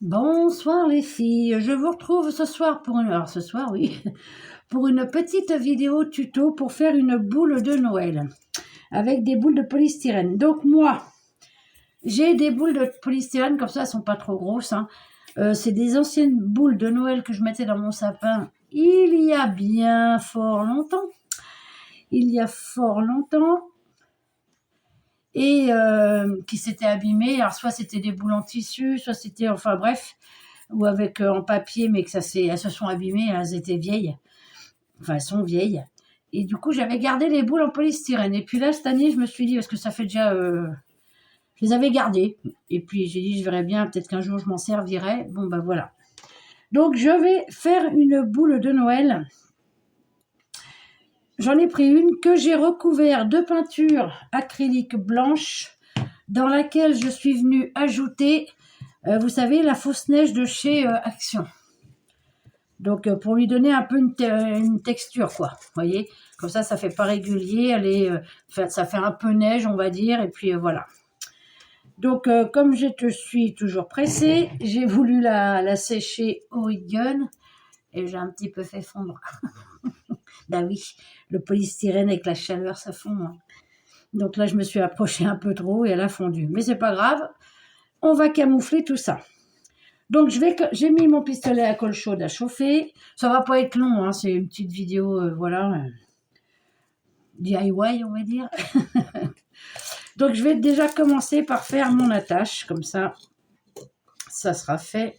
Bonsoir les filles, je vous retrouve ce soir pour une... Alors ce soir oui, pour une petite vidéo tuto pour faire une boule de Noël avec des boules de polystyrène. Donc moi, j'ai des boules de polystyrène comme ça, elles sont pas trop grosses. Hein. C'est des anciennes boules de Noël que je mettais dans mon sapin il y a bien fort longtemps. Il y a fort longtemps. Et qui s'étaient abîmées. Alors soit c'était des boules en tissu, soit c'était, enfin bref, ou avec en papier, mais que elles se sont abîmées, elles étaient vieilles. Enfin, elles sont vieilles. Et du coup, j'avais gardé les boules en polystyrène. Et puis là, cette année, je me suis dit, parce que ça fait déjà... je les avais gardées. Et puis, j'ai dit, je verrai bien, peut-être qu'un jour, je m'en servirai. Bon, ben voilà. Donc, je vais faire une boule de Noël. J'en ai pris une que j'ai recouvert de peinture acrylique blanche dans laquelle je suis venue ajouter, vous savez, la fausse neige de chez Action. Donc, pour lui donner un peu une texture, quoi. Vous voyez, comme ça fait pas régulier. Ça fait un peu neige, on va dire. Et puis, voilà. Donc, comme je suis toujours pressée, j'ai voulu la sécher au Gun. Et j'ai un petit peu fait fondre. Ben oui, le polystyrène avec la chaleur, ça fond. Hein. Donc là, je me suis approchée un peu trop et elle a fondu. Mais c'est pas grave, on va camoufler tout ça. Donc, j'ai mis mon pistolet à colle chaude à chauffer. Ça va pas être long, hein, c'est une petite vidéo, voilà, DIY, on va dire. Donc, je vais déjà commencer par faire mon attache, comme ça sera fait.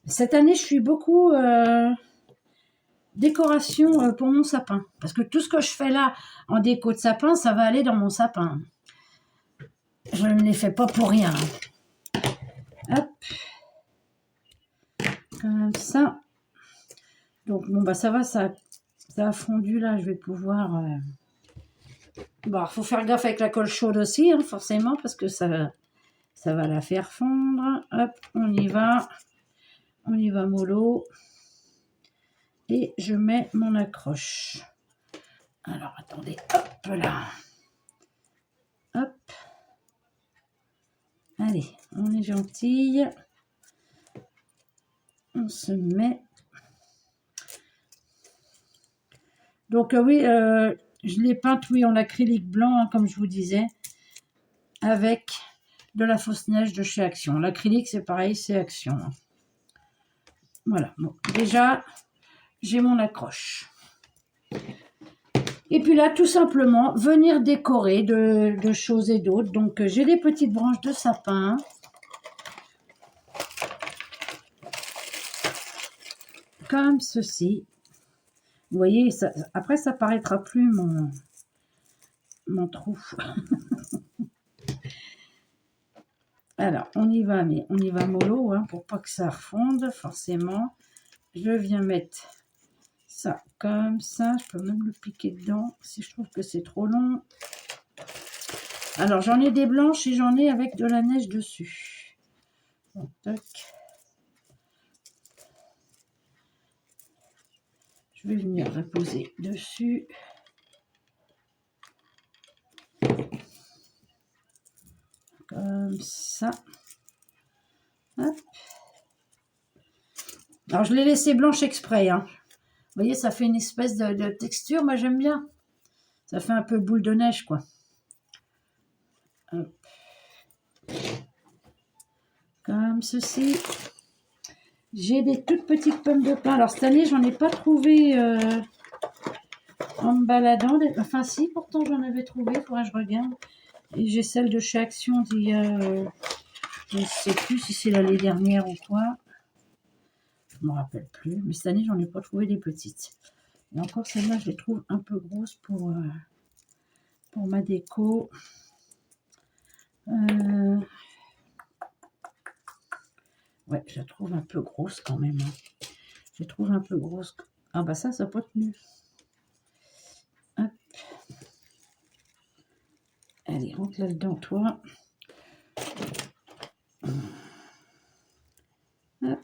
Cette année, je suis beaucoup décoration pour mon sapin. Parce que tout ce que je fais là en déco de sapin, ça va aller dans mon sapin. Je ne les fais pas pour rien. Hop. Comme ça. Donc, bon, bah ça va, ça a fondu là. Je vais pouvoir... Bon, il faut faire gaffe avec la colle chaude aussi, hein, forcément, parce que ça va la faire fondre. Hop, on y va. On y va mollo. Et je mets mon accroche. Alors, attendez, hop là. Hop. Allez, on est gentille. On se met. Donc, oui, je l'ai peinte, oui, en acrylique blanc, hein, comme je vous disais, avec de la fausse neige de chez Action. L'acrylique, c'est pareil, c'est Action. Hein. Voilà, bon, déjà, j'ai mon accroche. Et puis là, tout simplement, venir décorer de choses et d'autres. Donc, j'ai des petites branches de sapin. Comme ceci. Vous voyez, ça, après, ça paraîtra plus mon trou. Alors, on y va, mais on y va mollo, hein, pour pas que ça refonde, forcément. Je viens mettre ça comme ça. Je peux même le piquer dedans si je trouve que c'est trop long. Alors, j'en ai des blanches et j'en ai avec de la neige dessus. Donc, tac. Je vais venir la poser dessus. Comme ça. Hop. Alors, je l'ai laissée blanche exprès. Hein. Vous voyez, ça fait une espèce de texture. Moi, j'aime bien. Ça fait un peu boule de neige, quoi. Hop. Comme ceci. J'ai des toutes petites pommes de pin. Alors, cette année, j'en ai pas trouvé en me baladant. Enfin, si, pourtant, j'en avais trouvé. Il faudra que je regarde. Et j'ai celle de chez Action d'il y a... je ne sais plus si c'est l'année dernière ou quoi. Je ne me rappelle plus. Mais cette année, j'en ai pas trouvé des petites. Et encore, celle-là, je les trouve un peu grosses pour ma déco. Ouais, je la trouve un peu grosse quand même. Hein. Je la trouve un peu grosse. Ah bah ça n'a pas tenu. Hop. Allez, rentre là-dedans, toi. Hop.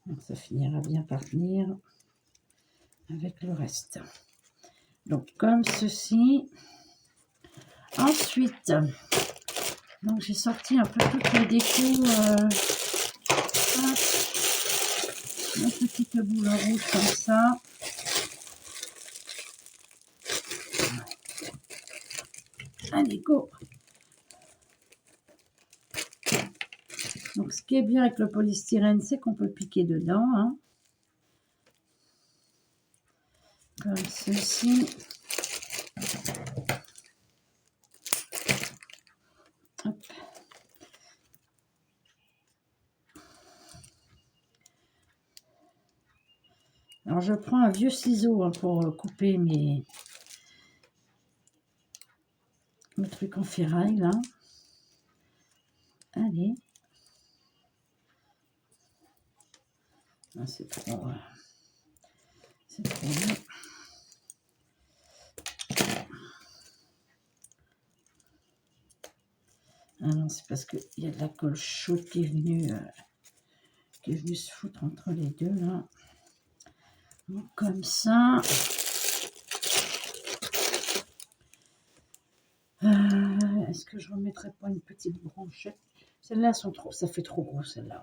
Donc, ça finira bien par tenir avec le reste. Donc, comme ceci. Ensuite, Donc j'ai sorti un peu toutes les décos. Hop, une petite boule rouge comme ça. Allez, go! Donc ce qui est bien avec le polystyrène, c'est qu'on peut piquer dedans. Hein. Comme ceci. Hop. Alors je prends un vieux ciseau hein, pour couper mes trucs en ferraille là. Allez. Ah, c'est trop long. Ah non, c'est parce qu'il y a de la colle chaude qui est venue se foutre entre les deux là. Donc, comme ça. Est-ce que je remettrai pas une petite branchette? Celles-là sont trop, ça fait trop gros celle-là.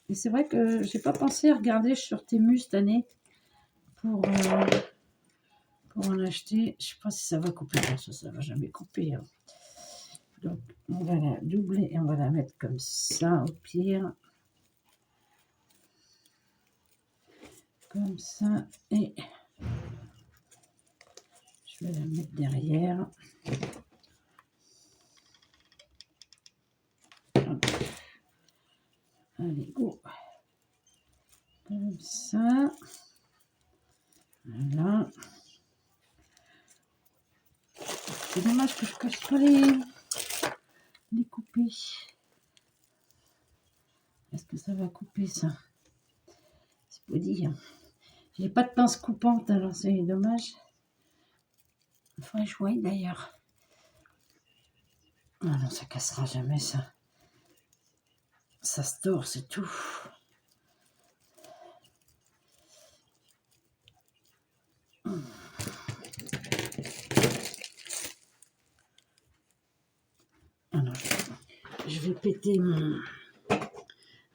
Et c'est vrai que j'ai pas pensé à regarder sur Temu cette année pour en acheter. Je sais pas si ça va couper. Non, ça va jamais couper. Hein. Donc on va la doubler et on va la mettre comme ça au pire. Comme ça et je vais la mettre derrière. Hop. Allez, go. Comme ça. Voilà. C'est dommage que je ne puisse pas les couper. Est-ce que ça va couper ça? C'est pas dire. J'ai pas de pince coupante, alors c'est dommage. Il faudrait que je voie d'ailleurs. Ah non, ça cassera jamais ça. Ça se tord, c'est tout. Alors, je vais péter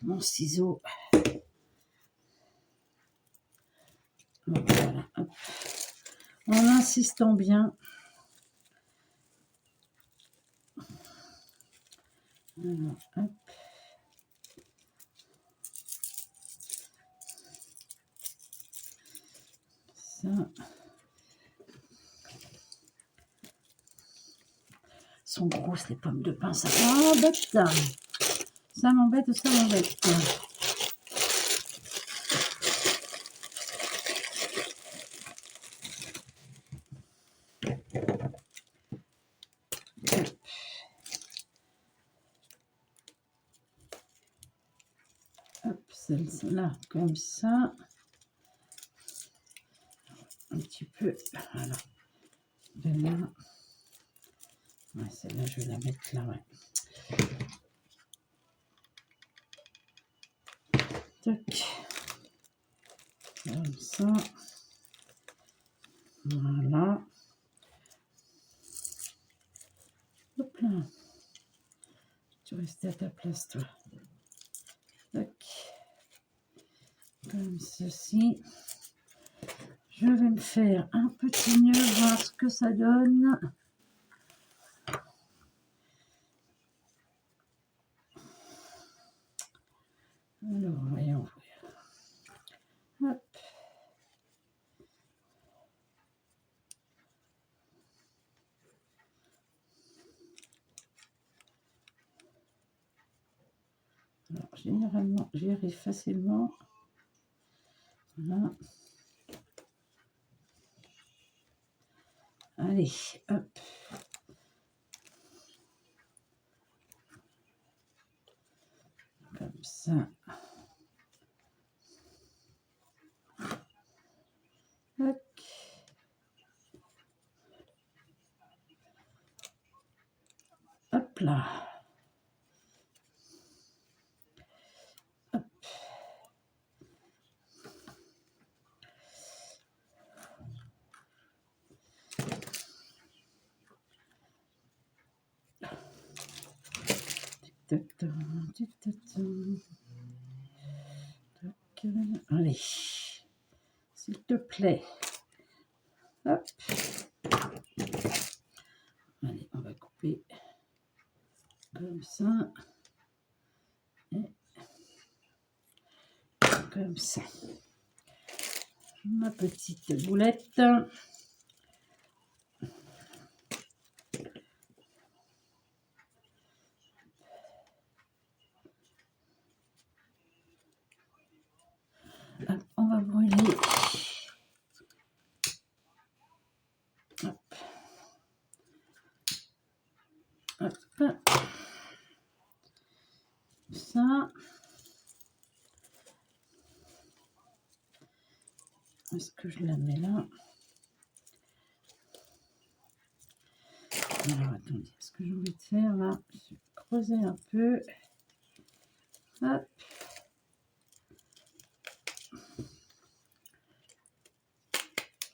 mon ciseau. Donc, voilà, hop. En insistant bien. Alors, hop. Ça. Sont grosses les pommes de pin, ça m'embête. Ça m'embête, ça m'embête. Hop, celle-là, comme ça. Un petit peu, voilà. De là. Ouais, celle-là, je vais la mettre là, ouais. Tac. Comme ça. Voilà. Hop là. Tu restes à ta place, toi. Tac. Comme ceci. Je vais me faire un petit nœud, voir ce que ça donne. Alors, voyons. Hop. Alors, généralement, j'y arrive facilement. Voilà. Allez, hop. Comme ça. Hop. Hop là. Hop. Allez, s'il te plaît. Hop. Allez, on va couper comme ça. Et comme ça. Ma petite boulette. Hop, on va brûler. Hop. Hop. Ça. Est-ce que je la mets là? Alors, attendez, ce que j'ai envie de faire là, je vais creuser un peu. Hop.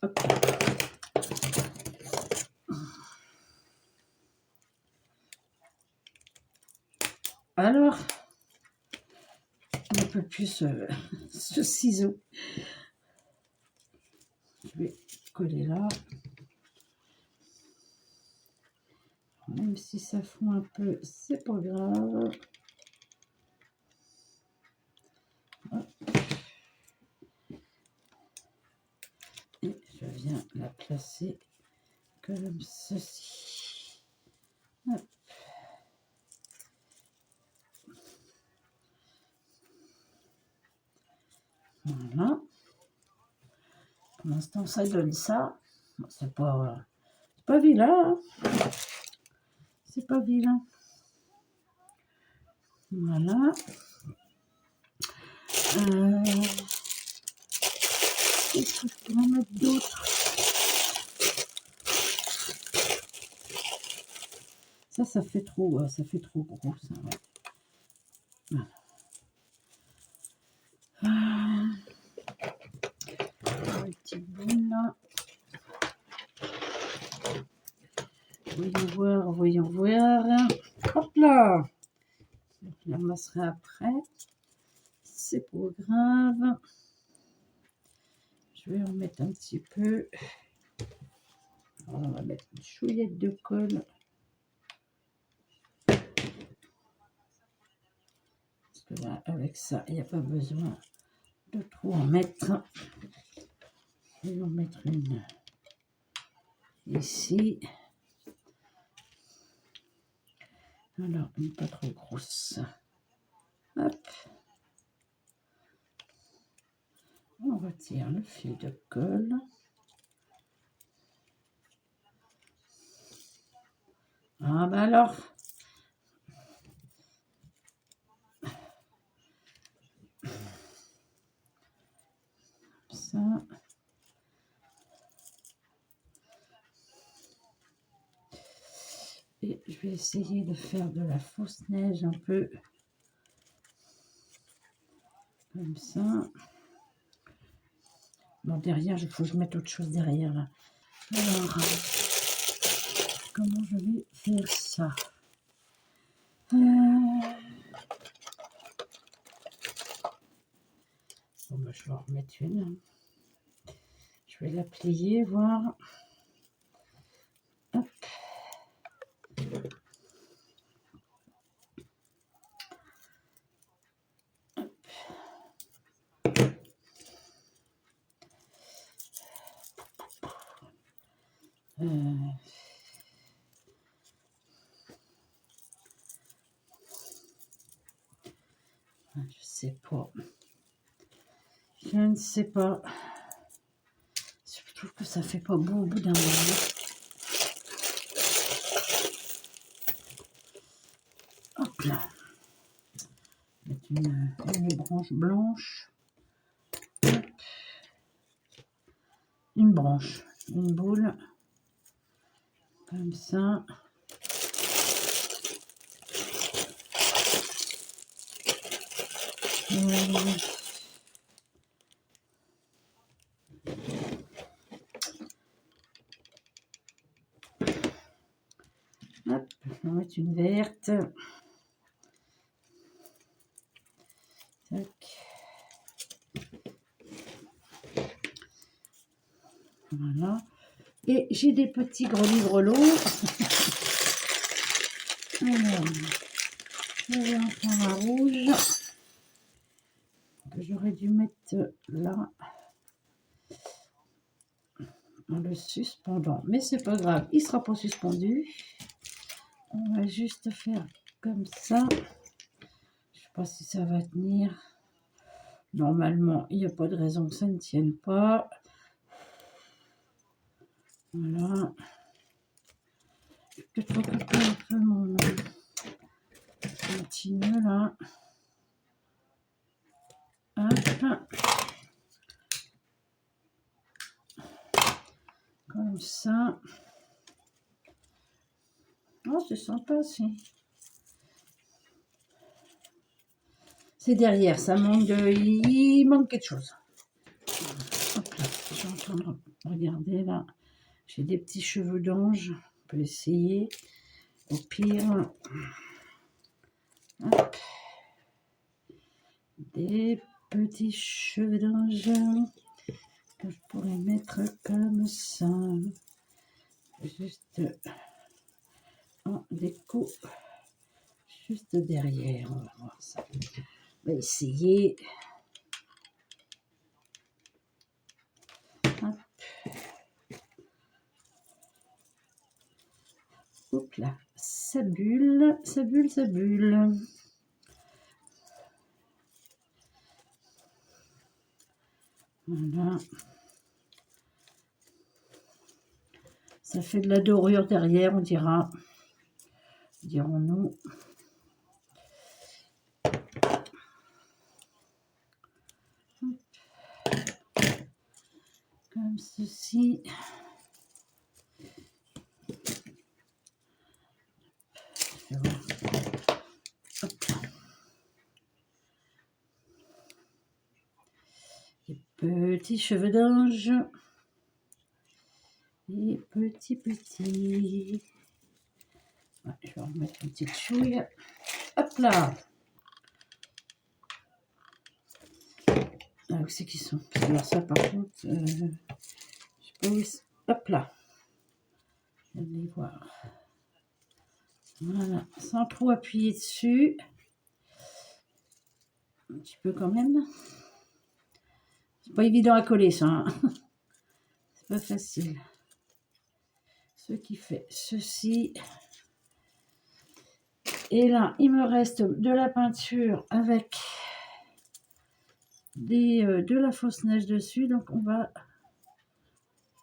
Hop. Alors, un peu plus ce ciseau. Je vais coller là. Même si ça fond un peu, c'est pas grave. Hop. Et je viens la placer comme ceci. Hop. Voilà. Pour l'instant, ça donne ça. C'est pas vilain. Hein. C'est pas vilain. Voilà. Qu'est-ce que je pourrais mettre d'autre? Ça fait trop gros, ça. Ouais. Voilà. Une petite boule là. Voyons voir. Hop là. Je la masserai après. C'est pas grave. Je vais en mettre un petit peu. Alors, on va mettre une chouillette de colle. Parce que là, avec ça, il n'y a pas besoin de trop en mettre. Je vais en mettre une ici. Alors, une pas trop grosse. Hop. On retire le fil de colle. Ah bah alors. Ça. Et je vais essayer de faire de la fausse neige un peu. Comme ça. Bon, derrière, il faut que je mette autre chose derrière là. Alors, comment je vais faire ça? Bon, bah, je vais en remettre une. Je vais la plier, voir. Hop. Je sais pas. Je ne sais pas. Je trouve que ça fait pas beau au bout d'un moment. Hop là. Mettre une branche blanche. Hop. Une branche. Une boule. Comme ça. Hop, on va mettre une verte. Voilà. Et j'ai des petits gros grelots. Alors, je vais en prendre un rouge que j'aurais dû mettre là en le suspendant, mais c'est pas grave, il sera pas suspendu. On va juste faire comme ça. Je sais pas si ça va tenir. Normalement, il n'y a pas de raison que ça ne tienne pas. Voilà. Je vais peut-être recouper un peu mon petit nœud là. Hop. Comme ça. Oh, c'est sympa aussi. C'est derrière, ça manque de... Il manque quelque chose. Hop là, je suis en train de regarder là. J'ai des petits cheveux d'ange. On peut essayer. Au pire. Hop. Des petits cheveux d'ange que je pourrais mettre comme ça. Juste en déco. Juste derrière. On va voir ça. On va essayer. Hop. Hop là, ça bulle, ça bulle, ça bulle. Voilà. Ça fait de la dorure derrière, on dira. Dirons-nous. Comme ceci. Les petits cheveux d'ange. Et petits. Ouais, je vais remettre une petite chouille. Hop là. Ah, où c'est qu'ils sont? Alors ça, par contre, je sais pas où ils sont. Hop là. Je vais les voir. Voilà, sans trop appuyer dessus. Un petit peu quand même. C'est pas évident à coller ça. Hein. C'est pas facile. Ce qui fait ceci. Et là, il me reste de la peinture avec de la fausse neige dessus. Donc on va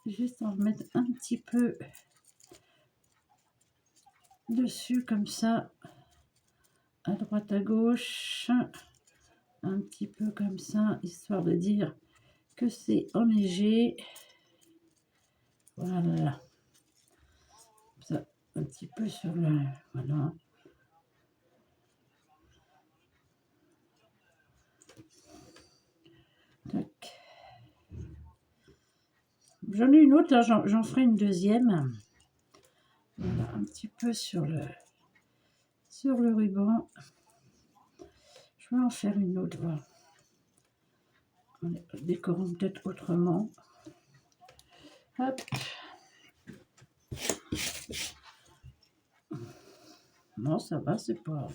juste en remettre un petit peu dessus comme ça. À droite, à gauche. Un petit peu comme ça, histoire de dire que c'est enneigé. Voilà. Ça, un petit peu sur le... Voilà. Tac. J'en ai une autre, là, j'en ferai une deuxième. Voilà, un petit peu sur le ruban. Je vais en faire une autre, voilà. En décorant peut-être autrement. Hop. Non, ça va, c'est pas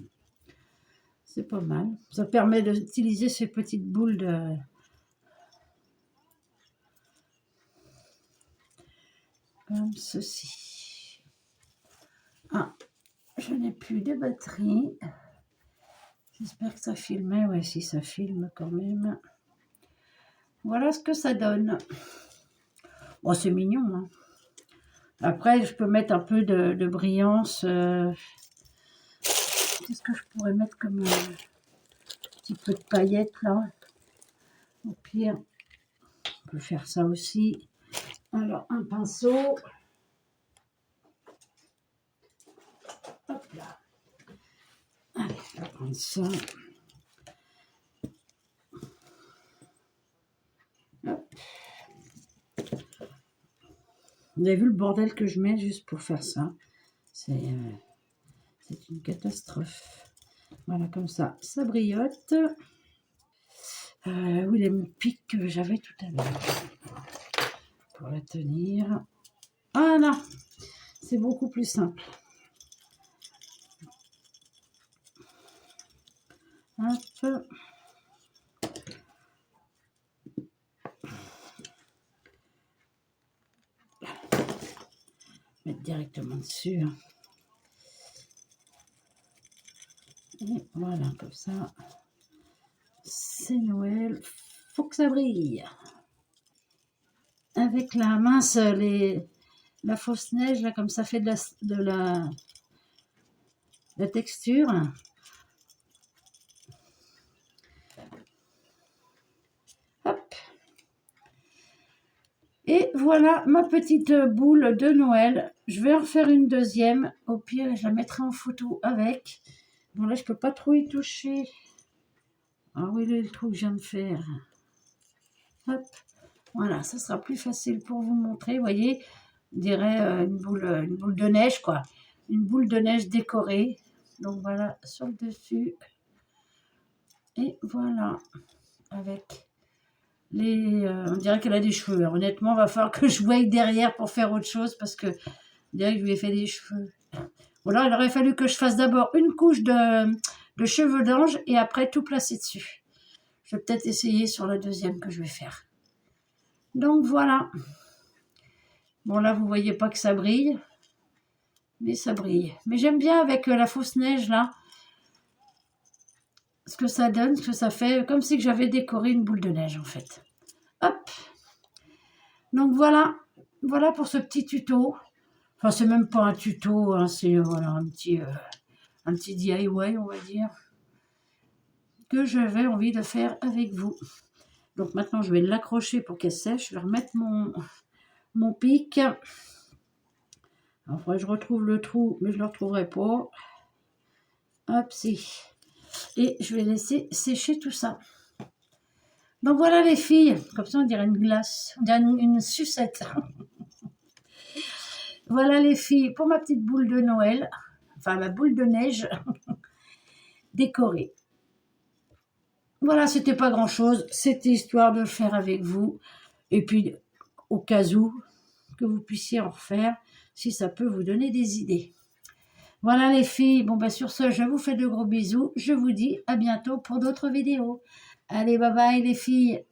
mal. Ça permet d'utiliser ces petites boules de... Comme ceci. Ah, je n'ai plus de batterie. J'espère que ça filmait. Ouais, si ça filme quand même. Voilà ce que ça donne. Bon, c'est mignon. Hein. Après, je peux mettre un peu de brillance. Qu'est-ce que je pourrais mettre comme un petit peu de paillettes là? Au pire, on peut faire ça aussi. Alors, un pinceau. Hop là. Allez, on va prendre ça. Hop. Vous avez vu le bordel que je mets juste pour faire ça? C'est une catastrophe. Voilà, comme ça, ça brillote. Où est mon pic que j'avais tout à l'heure? pour la tenir. Voilà, c'est beaucoup plus simple. Hop. Mettre directement dessus. Et voilà, comme ça. C'est Noël. Faut que ça brille. Avec la mince, la fausse neige, là, comme ça fait de la texture. Hop. Et voilà ma petite boule de Noël. Je vais en faire une deuxième. Au pire, je la mettrai en photo avec. Bon, là, je peux pas trop y toucher. Ah oui, là, le trou que je viens de faire. Hop. Voilà, ça sera plus facile pour vous montrer. Vous voyez, on dirait une boule de neige, quoi. Une boule de neige décorée. Donc voilà, sur le dessus. Et voilà, avec on dirait qu'elle a des cheveux. Alors, honnêtement, il va falloir que je voie derrière pour faire autre chose parce que on dirait que je lui ai fait des cheveux. Ou alors, il aurait fallu que je fasse d'abord une couche de cheveux d'ange et après tout placer dessus. Je vais peut-être essayer sur la deuxième que je vais faire. Donc voilà. Bon là, vous voyez pas que ça brille, mais ça brille. Mais j'aime bien avec la fausse neige là, ce que ça donne, ce que ça fait, comme si j'avais décoré une boule de neige en fait. Hop. Donc voilà, voilà pour ce petit tuto. Enfin, c'est même pas un tuto, hein, c'est voilà, un petit DIY, on va dire, que j'avais envie de faire avec vous. Donc maintenant, je vais l'accrocher pour qu'elle sèche. Je vais remettre mon pic. Alors, je retrouve le trou, mais je ne le retrouverai pas. Hop, si. Et je vais laisser sécher tout ça. Donc voilà les filles. Comme ça, on dirait une glace. On dirait une sucette. Voilà les filles pour ma petite boule de Noël. Enfin, ma boule de neige décorée. Voilà, c'était pas grand-chose. C'était histoire de le faire avec vous. Et puis, au cas où, que vous puissiez en refaire, si ça peut vous donner des idées. Voilà les filles. Bon, ben sur ce, je vous fais de gros bisous. Je vous dis à bientôt pour d'autres vidéos. Allez, bye bye les filles.